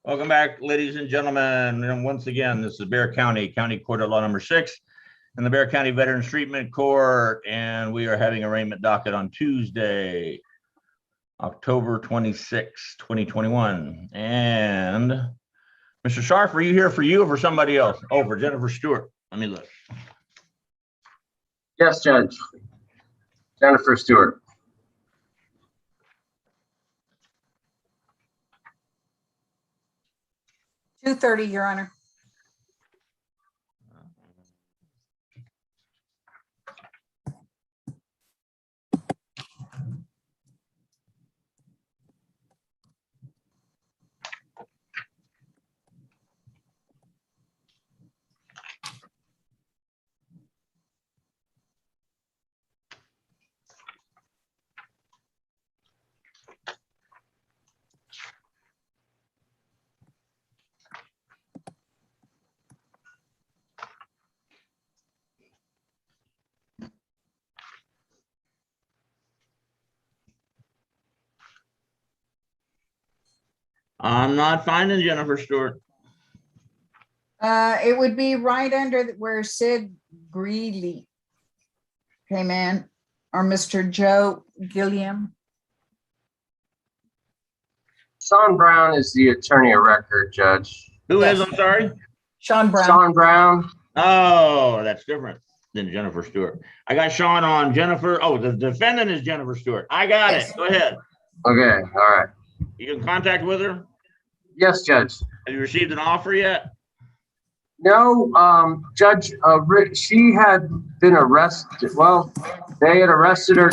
Welcome back, ladies and gentlemen. And once again, this is Bexar County Court of Law number 6 and the Bexar County Veterans Treatment Court. And we are having arraignment docket on Tuesday, October 26, 2021. And Mr. Scharf, are you here for you or for somebody else? Oh, for Jennifer Stewart. Let me look. Yes, Judge. Jennifer Stewart. $2:30, Your Honor. I'm not finding Jennifer Stewart. It would be right under where Sid Greeley came in, or Mr. Joe Gilliam. Sean Brown is the attorney of record, Judge. Who Yes. is? I'm sorry. Sean Brown. Sean Brown. Oh, that's different than Jennifer Stewart. I got Sean on Jennifer. Oh, the defendant is Jennifer Stewart. I got Yes. it. Go ahead. Okay, all right. You in contact with her? Yes, Judge. Have you received an offer yet? No, Judge, she had been arrested. Well, they had arrested her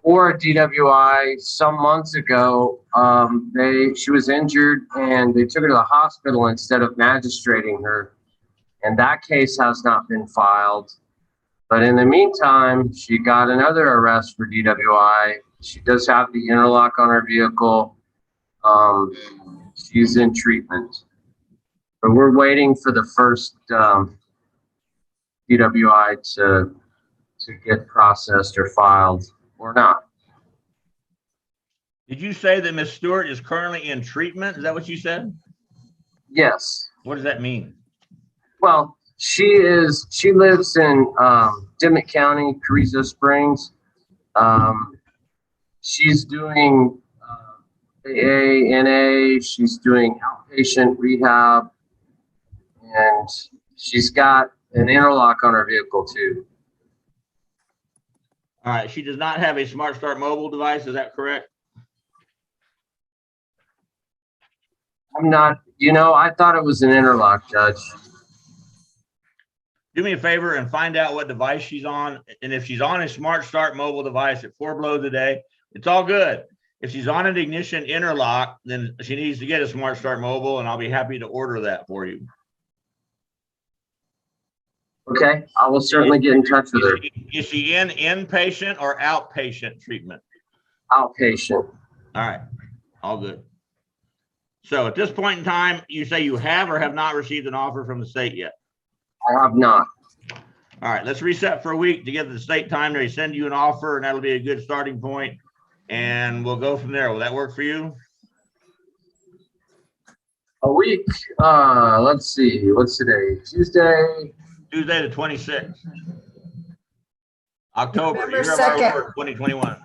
for a DWI some months ago. She was injured and they took her to the hospital instead of magistrating her. And that case has not been filed. But in the meantime, she got another arrest for DWI. She does have the interlock on her vehicle. She's in treatment. But we're waiting for the first DWI to get processed or filed or not. Did you say that Miss Stewart is currently in treatment? Is that what you said? Yes. What does that mean? Well, she lives in Dimmitt County, Carrizo Springs. She's doing AA, NA, she's doing outpatient rehab, and she's got an interlock on her vehicle too. All right. She does not have a Smart Start mobile device. Is that correct? I'm not, I thought it was an interlock, Judge. Do me a favor and find out what device she's on. And if she's on a Smart Start mobile device at 4 blows a day, it's all good. If she's on an ignition interlock, then she needs to get a Smart Start mobile, and I'll be happy to order that for you. Okay, I will certainly get in touch with her. Is she in inpatient or outpatient treatment? Outpatient. All right, all good. So at this point in time, you say you have or have not received an offer from the state yet? I have not. All right, let's reset for a week to get the state time to send you an offer, and that'll be a good starting point, and we'll go from there. Will that work for you? A week. Let's see. What's today? Tuesday the 26th. October. November Year of our 2nd. Lord, 2021.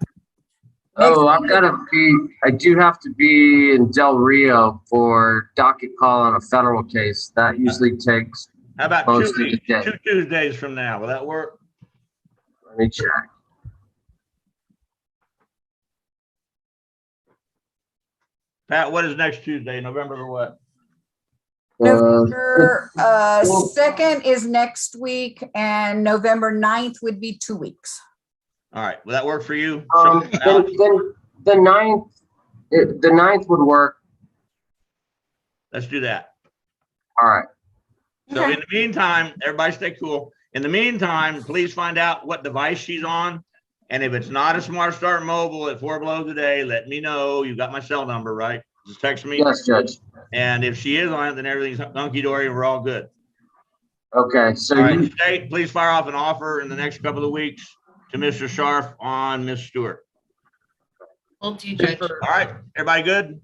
Oh, I do have to be in Del Rio for docket call on a federal case. That usually takes How about most of two the day. Tuesdays from now? Will that work? Let me check. Pat, what is next Tuesday? November the what? November 2nd is next week, and November 9th would be 2 weeks. All right. Will that work for you? Then the 9th would work. Let's do that. All right. So in the meantime, everybody stay cool. In the meantime, please find out what device she's on. And if it's not a Smart Start mobile at 4 blows a day, let me know. You got my cell number, right? Just text me. Yes, Judge. And if she is on it, then everything's hunky-dory and we're all good. Okay. So All right, state, please fire off an offer in the next couple of weeks to Mr. Scharf on Miss Stewart. Will do, Judge. All right, everybody good?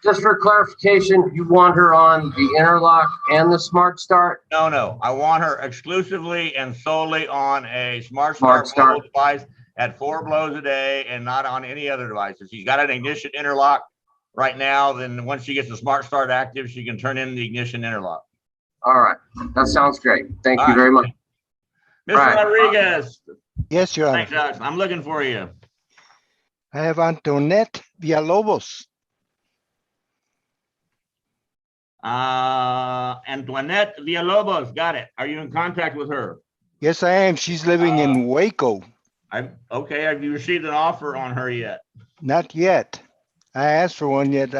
just for clarification, you want her on the interlock and the Smart Start? No, I want her exclusively and solely on a Smart Smart Start mobile Start. device at 4 blows a day and not on any other devices. She's got an ignition interlock right now. Then once she gets the Smart Start active, she can turn in the ignition interlock. All right, that sounds great. Thank All you right. very much. Mr. Right. Rodriguez. Yes, Your Honor. Thanks, Alex. I'm looking for you. I have Antoinette Villalobos. Antoinette Villalobos, got it. Are you in contact with her? Yes, I am. She's living in Waco. Okay, have you received an offer on her yet? Not yet. I asked for one yet.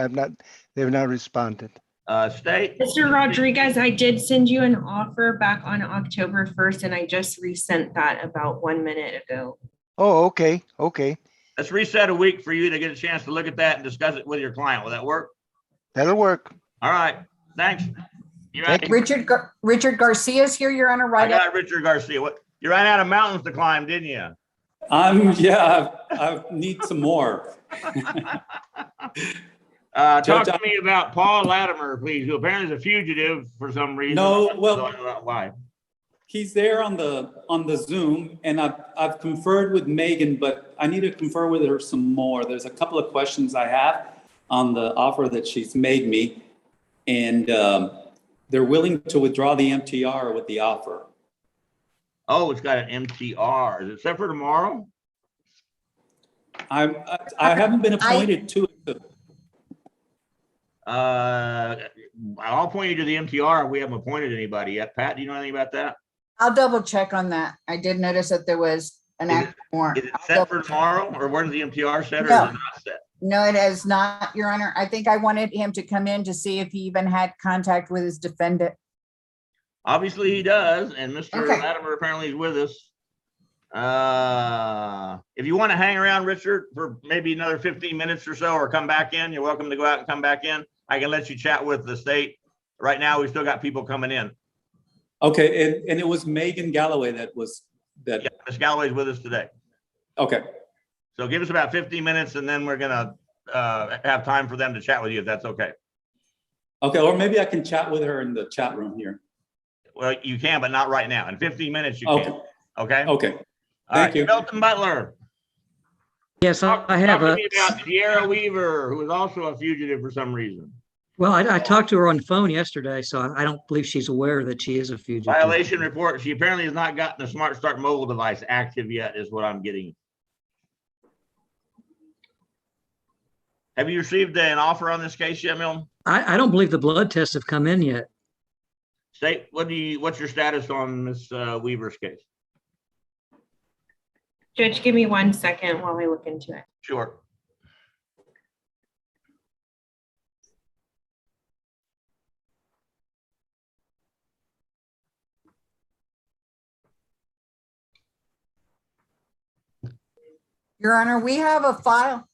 They've not responded. State? Mr. Rodriguez, I did send you an offer back on October 1st, and I just resent that about 1 minute ago. Oh, okay. Okay. Let's reset a week for you to get a chance to look at that and discuss it with your client. Will that work? That'll work. All right, thanks. You're Thank right. Richard Garcia's here, Your Honor, I right? got Richard Garcia. What? You ran out of mountains to climb, didn't you? Yeah, I need some more. Talk Judge, to me about Paul Latimer, please, who apparently is a fugitive for some reason. No, well- I don't know why. He's there on the Zoom, and I've conferred with Megan, but I need to confer with her some more. There's a couple of questions I have on the offer that she's made me, and they're willing to withdraw the MTR with the offer. Oh, it's got an MTR. Is it set for tomorrow? I haven't been appointed to it. I'll point you to the MTR. We haven't appointed anybody yet. Pat, do you know anything about that? I'll double check on that. I did notice that there was an Is it- active warrant. Is it I'll set double for check. tomorrow, or where's the MTR set, or is No. it not set? No, it is not, Your Honor. I think I wanted him to come in to see if he even had contact with his defendant. Obviously, he does, and Mr. Okay. Latimer apparently is with us. If you want to hang around, Richard, for maybe another 15 minutes or so, or come back in, you're welcome to go out and come back in. I can let you chat with the state. Right now, we've still got people coming in. Okay, and it was Megan Galloway that. Yeah, Ms. Galloway's with us today. Okay, So give us about 15 minutes, and then we're gonna have time for them to chat with you, if that's okay. okay, or maybe I can chat with her in the chat room here. Well, you can, but not right now. In 15 minutes, you Okay, can. Okay? okay. All Thank right, you. Milton Butler. Yes, Talk I have to a, me about Tierra Weaver, who is also a fugitive for some reason. well, I talked to her on the phone yesterday, so I don't believe she's aware that she is a fugitive. Violation report. She apparently has not gotten the Smart Start mobile device active yet, is what I'm getting. Have you received an offer on this case yet, Milton? I don't believe the blood tests have come in yet. State, what's your status on Miss Weaver's case? Judge, give me 1 second while I look into it. Sure. Your Honor, we have a file.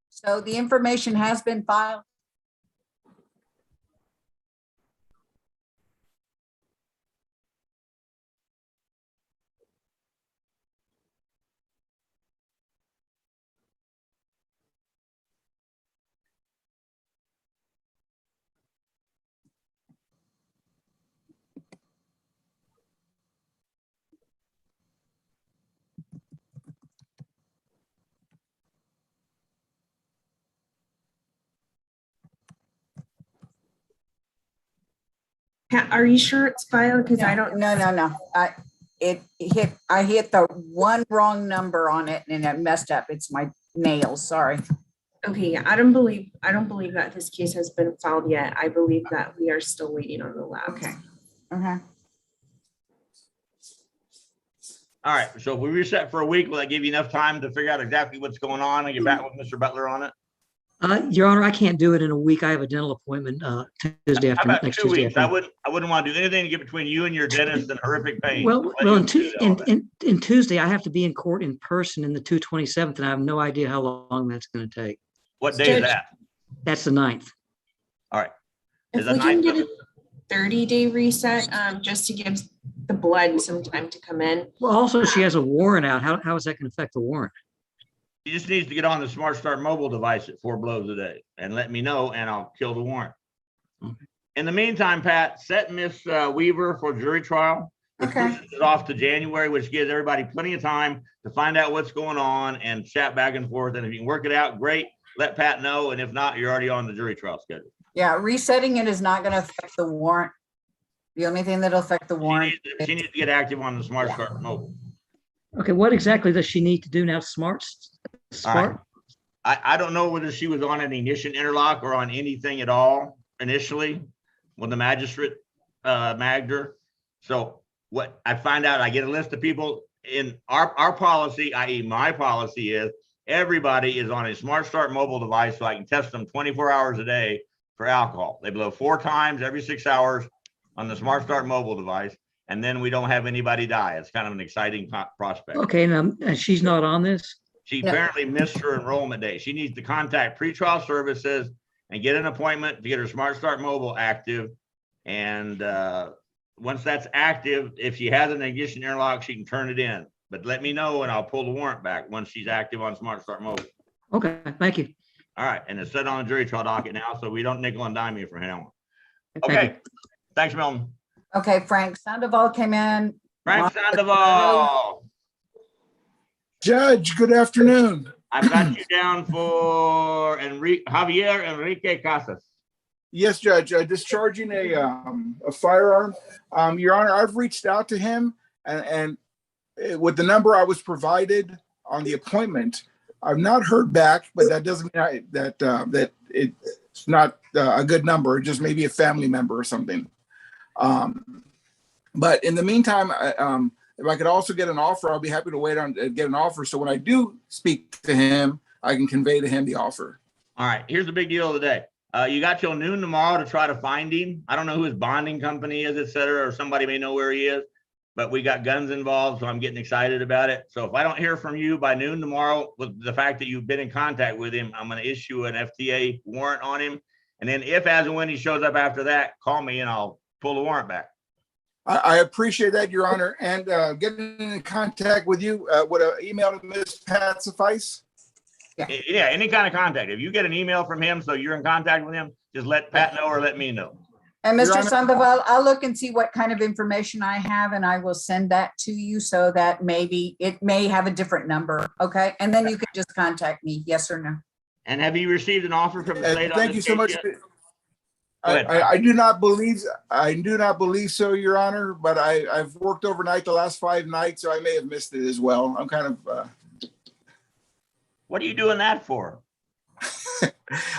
So the information has been filed. Are you sure it's filed? Because I don't. No. I hit the one wrong number on it and it messed up. It's my nails, sorry. Okay, yeah, I don't believe that this case has been filed yet. I believe that we are still waiting on the lab. Okay. Okay. All right, so if we reset for a week, will that give you enough time to figure out exactly what's going on and get back with Mr. Butler on it? Your Honor, I can't do it in a week. I have a dental appointment Tuesday How afternoon, about next 2 Tuesday weeks? I afternoon. wouldn't want to do anything to get between you and your dentist and horrific pain. Well, Let you do all that. in Tuesday, I have to be in court in person in the 227th, and I have no idea how long that's going to take. What day is Judge- that? That's the 9th. All right. Is If the we can 9th get of- a 30-day reset, just to give the blood some time to come in. Well, also, she has a warrant out. How is that going to affect the warrant? He just needs to get on the Smart Start mobile device at 4 blows a day and let me know, and I'll kill the warrant. In the meantime, Pat, set Miss Weaver for jury trial. Which Okay. pushes it off to January, which gives everybody plenty of time to find out what's going on and chat back and forth. And if you can work it out, great. Let Pat know. And if not, you're already on the jury trial schedule. Yeah, resetting it is not going to affect the warrant. The only thing that'll affect the warrant. She needs to get active on the Smart Start mobile. Okay, what exactly does she need to do now? Smart? I don't know whether she was on an ignition interlock or on anything at all initially when the magistrate magged her. So what I find out, I get a list of people in our policy, i.e. my policy is everybody is on a Smart Start mobile device so I can test them 24 hours a day for alcohol. They blow 4 times every 6 hours on the Smart Start mobile device, and then we don't have anybody die. It's kind of an exciting prospect. Okay, and she's not on this? She apparently missed her enrollment day. She needs to contact pretrial services and get an appointment to get her Smart Start mobile active. And once that's active, if she has an ignition interlock, she can turn it in. But let me know and I'll pull the warrant back once she's active on Smart Start mobile. Okay, thank you. All right, and it's set on the jury trial docket now, so we don't nickel and dime you from now on. Thank you. Okay, thanks, Milton. Okay, Frank Sandoval came in. Frank Sandoval, Judge, good afternoon. I've got you down for Javier Enrique Casas. Yes, Judge, discharging a firearm. Your Honor, I've reached out to him and with the number I was provided on the appointment, I've not heard back, but that doesn't mean that it's not a good number, just maybe a family member or something. But in the meantime, if I could also get an offer, I'll be happy to wait on get an offer. So when I do speak to him, I can convey to him the offer. All right, here's the big deal of the day. You got till noon tomorrow to try to find him. I don't know who his bonding company is, et cetera, or somebody may know where he is, but we got guns involved, so I'm getting excited about it. So if I don't hear from you by noon tomorrow, with the fact that you've been in contact with him, I'm going to issue an FTA warrant on him. And then if, as and when he shows up after that, call me and I'll pull the warrant back. I appreciate that, Your Honor. And getting in contact with you, would an email to Ms. Pat suffice? Yeah, any kind of contact. If you get an email from him, so you're in contact with him, just let Pat know or let me know. And Your Mr. Honor- Sandoval, I'll look and see what kind of information I have and I will send that to you so that maybe it may have a different number. Okay. And then you can just contact me. Yes or no. And have you received an offer from the state? on Thank this you so case much. yet? Go ahead. I do not believe so, Your Honor, but I've worked overnight the last 5 nights, so I may have missed it as well. I'm kind of What are you doing that for?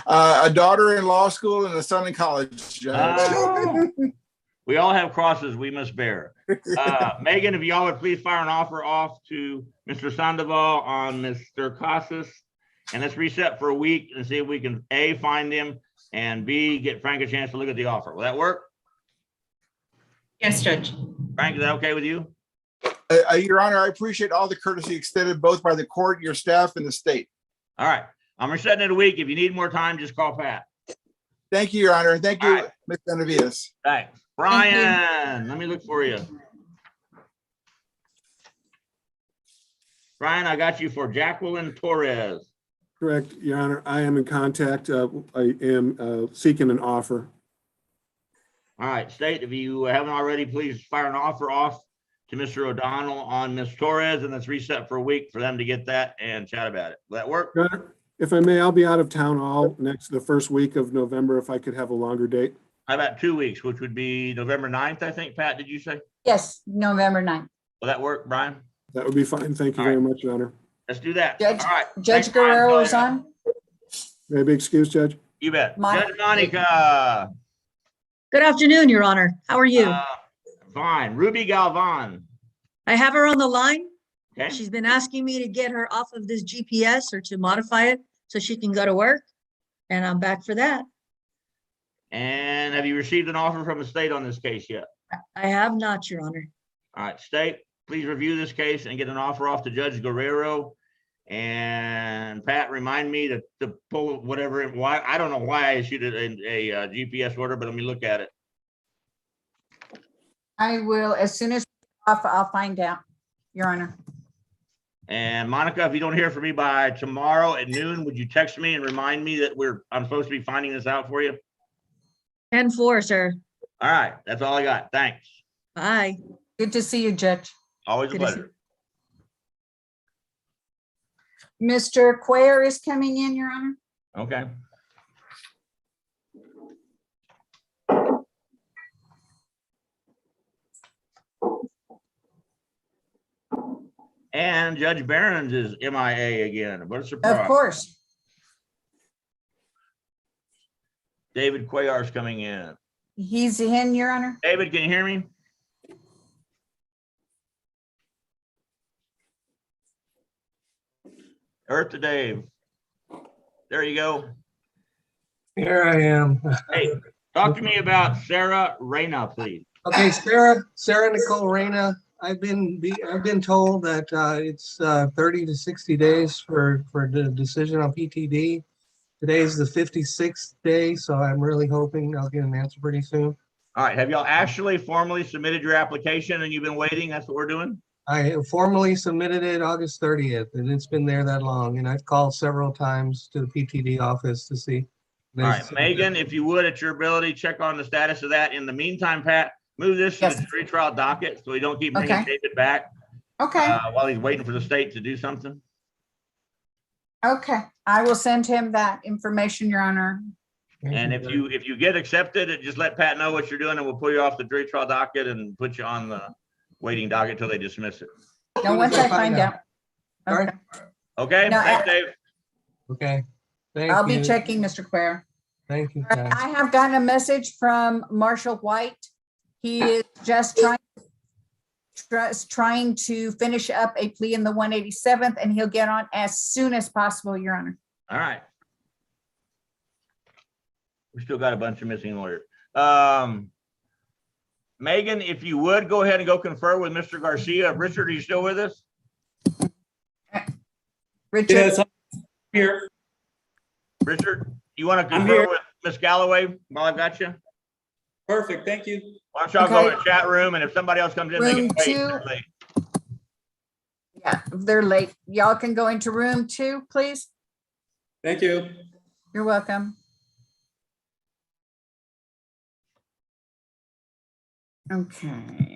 a daughter in law school and a son in college, Judge. We all have crosses we must bear. Megan, if y'all would please fire an offer off to Mr. Sandoval on Mr. Casas, and let's reset for a week and see if we can A, find him, and B, get Frank a chance to look at the offer. Will that work? Yes, Judge. Frank, is that okay with you? Your Honor, I appreciate all the courtesy extended both by the court, your staff, and the state. All right. I'm resetting it a week. If you need more time, just call Pat. Thank you, Your Honor, and thank you, All right. Ms. Benavides. Thanks. Brian, let me look for you. Brian, I got you for Jacqueline Torres. Correct, Your Honor. I am in contact. I am seeking an offer. All right, State, if you haven't already, please fire an offer off to Mr. O'Donnell on Ms. Torres, and let's reset for a week for them to get that and chat about it. Will that work? Your Honor, if I may, I'll be out of town all the first week of November if I could have a longer date. How about 2 weeks, which would be November 9th, I think, Pat, did you say? Yes, November 9th. Will that work, Brian? That would be fine. Thank you All right. very much, Your Honor. Let's do that. Judge- All right. Judge Thanks, Brian. Guerrero is on. May I be excused, Judge? You bet. Mon- Judge Monica. Good afternoon, Your Honor. How are you? Fine. Ruby Galvan. I have her on the line. Okay. She's been asking me to get her off of this GPS or to modify it so she can go to work. And I'm back for that. And have you received an offer from the state on this case yet? I have not, Your Honor. All right, State, please review this case and get an offer off to Judge Guerrero. And Pat, remind me to pull whatever, why, I don't know why I issued it in a GPS order, but let me look at it. I will, as soon as off, I'll find out, Your Honor. And Monica, if you don't hear from me by tomorrow at noon, would you text me and remind me that I'm supposed to be finding this out for you? 10-4, sir. All right, that's all I got. Thanks. Bye. Good to see you, Judge. Always a Good to see pleasure. Mr. Cuellar is coming in, Your Honor. Okay. And Judge Barron's is MIA again. What a surprise. Of course. David Cuellar's coming in. He's in, Your Honor. David, can you hear me? Earth to Dave. There you go. Here I am. Hey, talk to me about Sarah Reyna, please. Okay, Sarah Nicole Reyna. I've been told that it's 30 to 60 days for the decision on PTD. Today is the 56th day, so I'm really hoping I'll get an answer pretty soon. All right, have y'all actually formally submitted your application and you've been waiting? That's what we're doing? I formally submitted it August 30th, and it's been there that long. And I've called several times to the PTD office to see. All right, Megan, if you would, at your ability, check on the status of that. In the meantime, Pat, move this to Yes. the pretrial docket so we don't keep bringing Okay. David back Okay, while he's waiting for the state to do something. okay. I will send him that information, Your Honor. And if you get accepted, just let Pat know what you're doing and we'll pull you off the pretrial docket and put you on the waiting docket till they dismiss it. Now, once I find out. Sorry? Okay, No, thanks, Dave. Okay. Thank I'll be you. checking, Mr. Cuellar. Thank you. All right, I have gotten a message from Marshall White. He is just trying to finish up a plea in the 187th, and he'll get on as soon as possible, Your Honor. All right. We still got a bunch of missing lawyers. Megan, if you would, go ahead and go confer with Mr. Garcia. Richard, are you still with us? Richard, Yes, I'm here. Richard, you want to I'm confer here. with Miss Galloway while I've got you? Perfect, thank you. Why don't y'all go Okay. in the chat room, and if somebody else comes in, they can Room wait. 2. They're late. yeah, they're late. Y'all can go into room 2, please. Thank you. You're welcome. Okay.